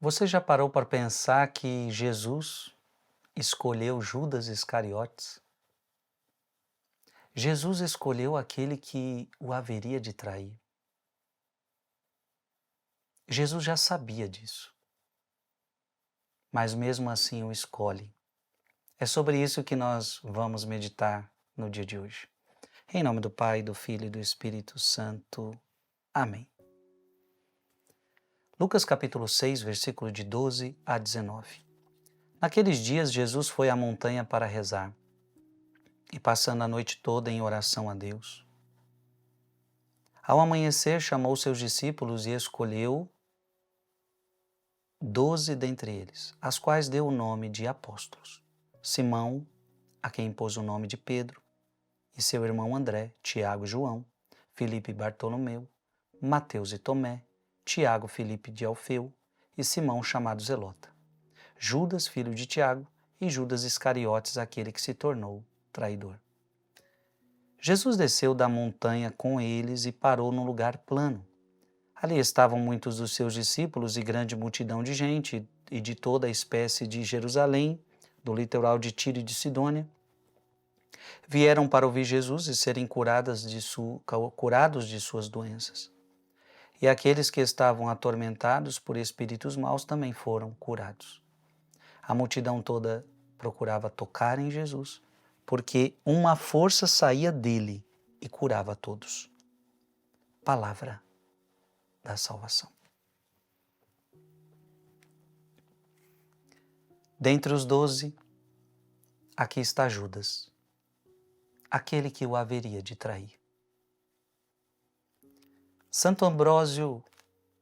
Você já parou para pensar que Jesus escolheu Judas Iscariotes? Jesus escolheu aquele que o haveria de trair. Jesus já sabia disso, mas mesmo assim o escolhe. É sobre isso que nós vamos meditar no dia de hoje. Em nome do Pai, do Filho e do Espírito Santo. Amém. Lucas capítulo 6, versículo de 12 a 19. Naqueles dias Jesus foi à montanha para rezar e passando a noite toda em oração a Deus. Ao amanhecer, chamou seus discípulos e escolheu 12 dentre eles, às quais deu o nome de apóstolos. Simão, a quem pôs o nome de Pedro, e seu irmão André, Tiago e João, Filipe e Bartolomeu, Mateus e Tomé, Tiago, Filipe de Alfeu e Simão, chamado Zelota, Judas, filho de Tiago, e Judas Iscariotes, aquele que se tornou traidor. Jesus desceu da montanha com eles e parou num lugar plano. Ali estavam muitos dos seus discípulos e grande multidão de gente e de toda a espécie de Jerusalém, do litoral de Tiro e de Sidônia. Vieram para ouvir Jesus e serem curados de suas doenças. E aqueles que estavam atormentados por espíritos maus também foram curados. A multidão toda procurava tocar em Jesus, porque uma força saía dele e curava todos. Palavra da salvação. Dentre os 12, aqui está Judas, aquele que o haveria de trair. Santo Ambrósio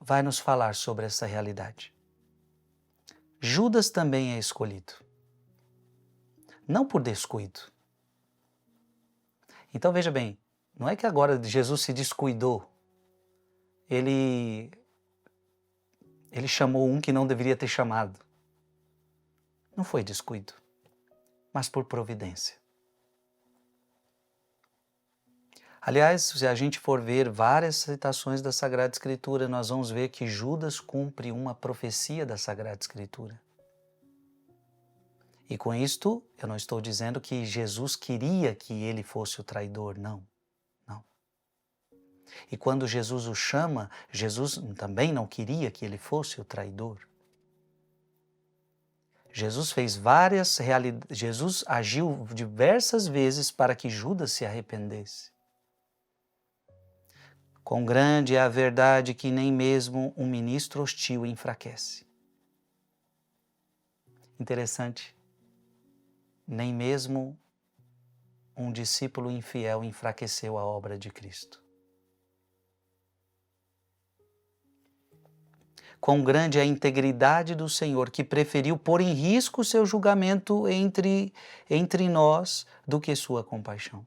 vai nos falar sobre essa realidade. Judas também é escolhido, não por descuido. Então veja bem, não é que agora Jesus se descuidou, ele chamou um que não deveria ter chamado. Não foi descuido, mas por providência. Aliás, se a gente for ver várias citações da Sagrada Escritura, nós vamos ver que Judas cumpre uma profecia da Sagrada Escritura. E com isto, eu não estou dizendo que Jesus queria que ele fosse o traidor, não. Não. E quando Jesus o chama, Jesus também não queria que ele fosse o traidor. Jesus agiu diversas vezes para que Judas se arrependesse. Quão grande é a verdade que nem mesmo um ministro hostil enfraquece. Interessante. Nem mesmo um discípulo infiel enfraqueceu a obra de Cristo. Quão grande é a integridade do Senhor, que preferiu pôr em risco o seu julgamento entre nós do que sua compaixão.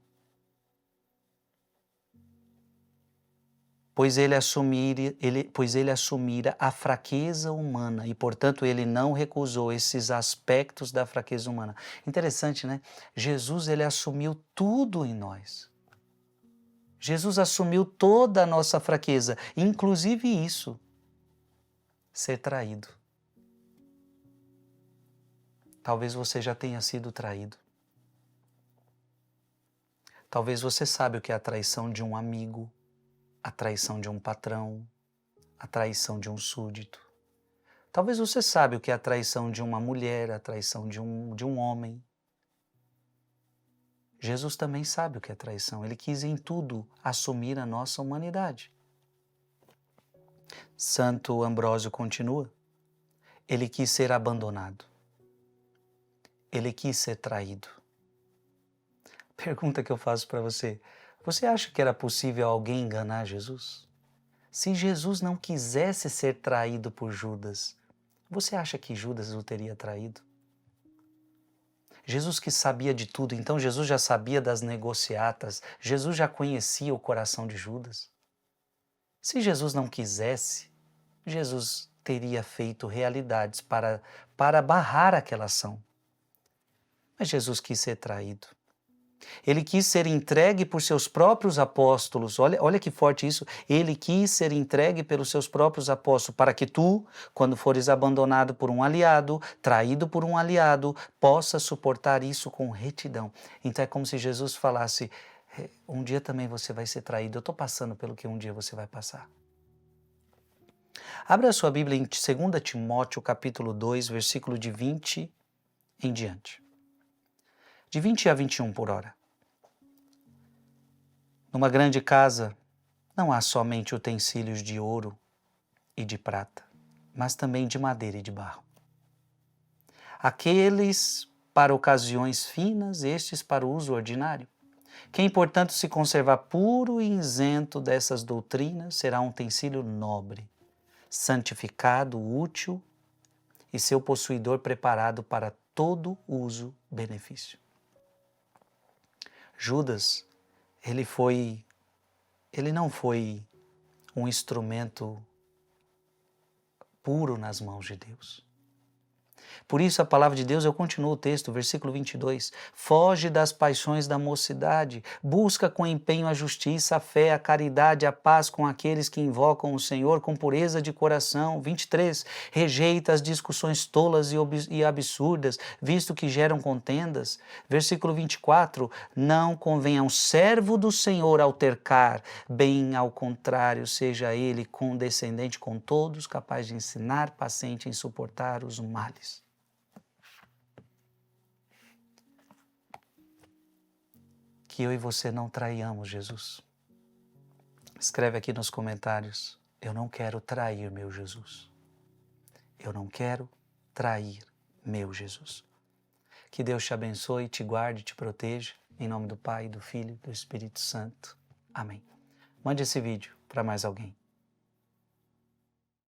Pois ele assumira a fraqueza humana e, portanto, ele não recusou esses aspectos da fraqueza humana. Interessante, né? Jesus, ele assumiu tudo em nós. Jesus assumiu toda a nossa fraqueza, inclusive isso, ser traído. Talvez você já tenha sido traído. Talvez você saiba o que é a traição de um amigo, a traição de um patrão, a traição de um súdito. Talvez você saiba o que é a traição de uma mulher, a traição de um homem. Jesus também sabe o que é traição. Ele quis em tudo assumir a nossa humanidade. Santo Ambrósio continua. Ele quis ser abandonado. Ele quis ser traído. Pergunta que eu faço para você. Você acha que era possível alguém enganar Jesus? Se Jesus não quisesse ser traído por Judas, você acha que Judas o teria traído? Jesus que sabia de tudo, então Jesus já sabia das negociatas, Jesus já conhecia o coração de Judas. Se Jesus não quisesse, Jesus teria feito realidades para barrar aquela ação. Mas Jesus quis ser traído. Ele quis ser entregue por seus próprios apóstolos. Olha que forte isso. Ele quis ser entregue pelos seus próprios apóstolos, para que tu, quando fores abandonado por um aliado, traído por um aliado, possa suportar isso com retidão. Então é como se Jesus falasse: um dia também você vai ser traído. Eu estou passando pelo que um dia você vai passar. Abra a sua Bíblia em 2 Timóteo, capítulo 2, versículo de 20 em diante. De 20 a 21 por hora. Numa grande casa não há somente utensílios de ouro e de prata, mas também de madeira e de barro. Aqueles para ocasiões finas, estes para o uso ordinário. Quem, portanto, se conservar puro e isento dessas doutrinas, será um utensílio nobre, santificado, útil e seu possuidor preparado para todo uso benefício. Judas, ele não foi um instrumento puro nas mãos de Deus. Por isso a palavra de Deus, eu continuo o texto, versículo 22, foge das paixões da mocidade, busca com empenho a justiça, a fé, a caridade, a paz com aqueles que invocam o Senhor com pureza de coração. 23, rejeita as discussões tolas e absurdas, visto que geram contendas. Versículo 24, não convém a um servo do Senhor altercar, bem ao contrário, seja ele condescendente com todos, capaz de ensinar, paciente em suportar os males. Que eu e você não traiamos Jesus. Escreve aqui nos comentários: eu não quero trair meu Jesus. Eu não quero trair meu Jesus. Que Deus te abençoe, te guarde, te proteja. Em nome do Pai, do Filho e do Espírito Santo. Amém. Mande esse vídeo para mais alguém.